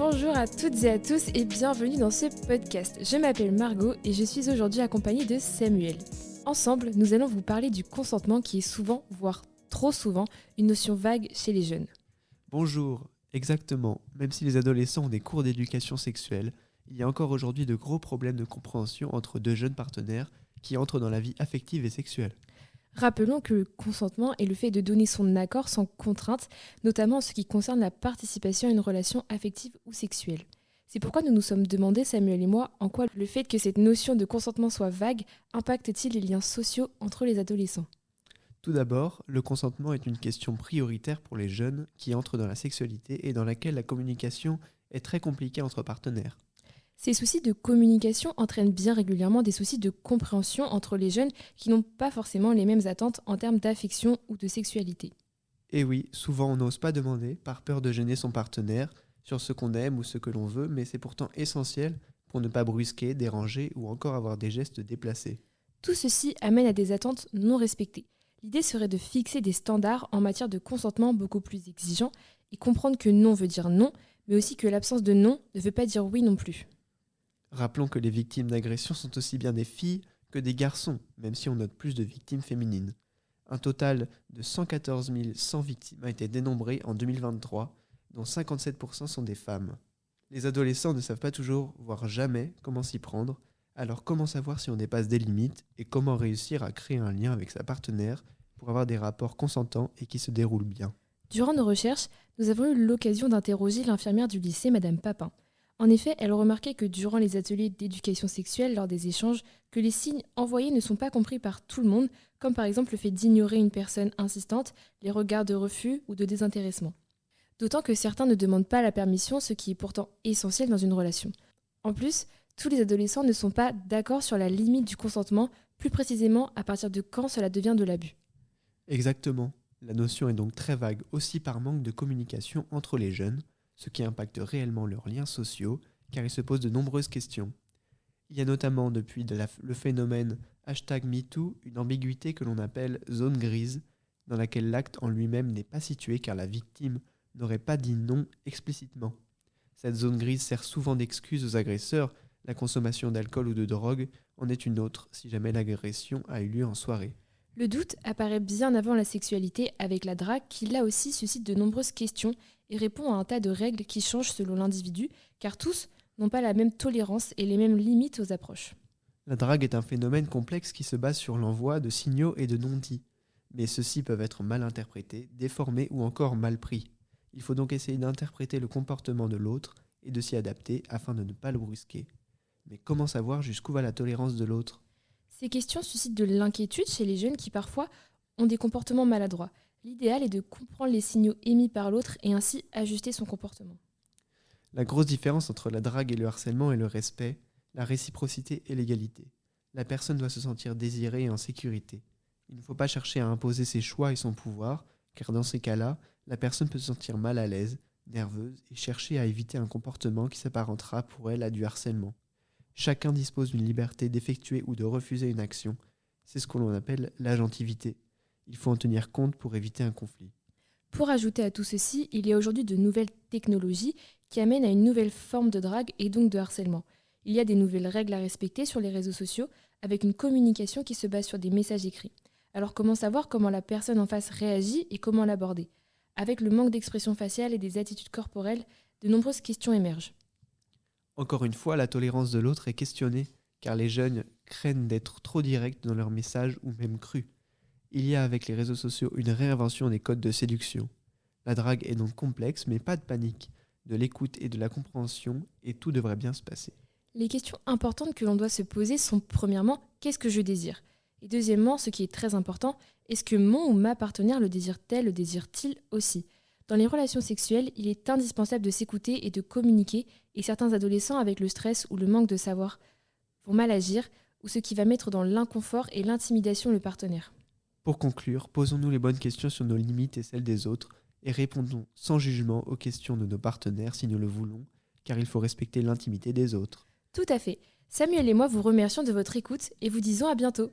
Bonjour à toutes et à tous et bienvenue dans ce podcast. Je m'appelle Margot et je suis aujourd'hui accompagnée de Samuel. Ensemble, nous allons vous parler du consentement qui est souvent, voire trop souvent, une notion vague chez les jeunes. Bonjour, exactement. Même si les adolescents ont des cours d'éducation sexuelle, il y a encore aujourd'hui de gros problèmes de compréhension entre deux jeunes partenaires qui entrent dans la vie affective et sexuelle. Rappelons que le consentement est le fait de donner son accord sans contrainte, notamment en ce qui concerne la participation à une relation affective ou sexuelle. C'est pourquoi nous nous sommes demandé, Samuel et moi, en quoi le fait que cette notion de consentement soit vague impacte-t-il les liens sociaux entre les adolescents. Tout d'abord, le consentement est une question prioritaire pour les jeunes qui entrent dans la sexualité et dans laquelle la communication est très compliquée entre partenaires. Ces soucis de communication entraînent bien régulièrement des soucis de compréhension entre les jeunes qui n'ont pas forcément les mêmes attentes en termes d'affection ou de sexualité. Et oui, souvent on n'ose pas demander par peur de gêner son partenaire sur ce qu'on aime ou ce que l'on veut, mais c'est pourtant essentiel pour ne pas brusquer, déranger ou encore avoir des gestes déplacés. Tout ceci amène à des attentes non respectées. L'idée serait de fixer des standards en matière de consentement beaucoup plus exigeants et comprendre que non veut dire non, mais aussi que l'absence de non ne veut pas dire oui non plus. Rappelons que les victimes d'agression sont aussi bien des filles que des garçons, même si on note plus de victimes féminines. Un total de 114 100 victimes a été dénombré en 2023, dont 57% sont des femmes. Les adolescents ne savent pas toujours, voire jamais, comment s'y prendre, alors comment savoir si on dépasse des limites et comment réussir à créer un lien avec sa partenaire pour avoir des rapports consentants et qui se déroulent bien. Durant nos recherches, nous avons eu l'occasion d'interroger l'infirmière du lycée, Madame Papin. En effet, elle remarquait que durant les ateliers d'éducation sexuelle, lors des échanges, que les signes envoyés ne sont pas compris par tout le monde, comme par exemple le fait d'ignorer une personne insistante, les regards de refus ou de désintéressement. D'autant que certains ne demandent pas la permission, ce qui est pourtant essentiel dans une relation. En plus, tous les adolescents ne sont pas d'accord sur la limite du consentement, plus précisément à partir de quand cela devient de l'abus. Exactement. La notion est donc très vague aussi par manque de communication entre les jeunes, ce qui impacte réellement leurs liens sociaux, car ils se posent de nombreuses questions. Il y a notamment depuis le phénomène #MeToo une ambiguïté que l'on appelle zone grise, dans laquelle l'acte en lui-même n'est pas situé car la victime n'aurait pas dit non explicitement. Cette zone grise sert souvent d'excuse aux agresseurs, la consommation d'alcool ou de drogue en est une autre si jamais l'agression a eu lieu en soirée. Le doute apparaît bien avant la sexualité avec la drague qui là aussi suscite de nombreuses questions et répond à un tas de règles qui changent selon l'individu car tous n'ont pas la même tolérance et les mêmes limites aux approches. La drague est un phénomène complexe qui se base sur l'envoi de signaux et de non-dits, mais ceux-ci peuvent être mal interprétés, déformés ou encore mal pris. Il faut donc essayer d'interpréter le comportement de l'autre et de s'y adapter afin de ne pas le brusquer. Mais comment savoir jusqu'où va la tolérance de l'autre ? Ces questions suscitent de l'inquiétude chez les jeunes qui parfois ont des comportements maladroits. L'idéal est de comprendre les signaux émis par l'autre et ainsi ajuster son comportement. La grosse différence entre la drague et le harcèlement est le respect, la réciprocité et l'égalité. La personne doit se sentir désirée et en sécurité. Il ne faut pas chercher à imposer ses choix et son pouvoir, car dans ces cas-là, la personne peut se sentir mal à l'aise, nerveuse et chercher à éviter un comportement qui s'apparentera pour elle à du harcèlement. Chacun dispose d'une liberté d'effectuer ou de refuser une action. C'est ce que l'on appelle l'agentivité. Il faut en tenir compte pour éviter un conflit. Pour ajouter à tout ceci, il y a aujourd'hui de nouvelles technologies qui amènent à une nouvelle forme de drague et donc de harcèlement. Il y a des nouvelles règles à respecter sur les réseaux sociaux avec une communication qui se base sur des messages écrits. Alors comment savoir comment la personne en face réagit et comment l'aborder ? Avec le manque d'expression faciale et des attitudes corporelles, de nombreuses questions émergent. Encore une fois, la tolérance de l'autre est questionnée, car les jeunes craignent d'être trop directs dans leurs messages ou même crus. Il y a avec les réseaux sociaux une réinvention des codes de séduction. La drague est donc complexe, mais pas de panique, de l'écoute et de la compréhension, et tout devrait bien se passer. Les questions importantes que l'on doit se poser sont premièrement, qu'est-ce que je désire ? Et deuxièmement, ce qui est très important, est-ce que mon ou ma partenaire le désire-t-elle, le désire-t-il aussi ? Dans les relations sexuelles, il est indispensable de s'écouter et de communiquer, et certains adolescents, avec le stress ou le manque de savoir, vont mal agir, ou ce qui va mettre dans l'inconfort et l'intimidation le partenaire. Pour conclure, posons-nous les bonnes questions sur nos limites et celles des autres, et répondons sans jugement aux questions de nos partenaires si nous le voulons, car il faut respecter l'intimité des autres. Tout à fait. Samuel et moi vous remercions de votre écoute et vous disons à bientôt.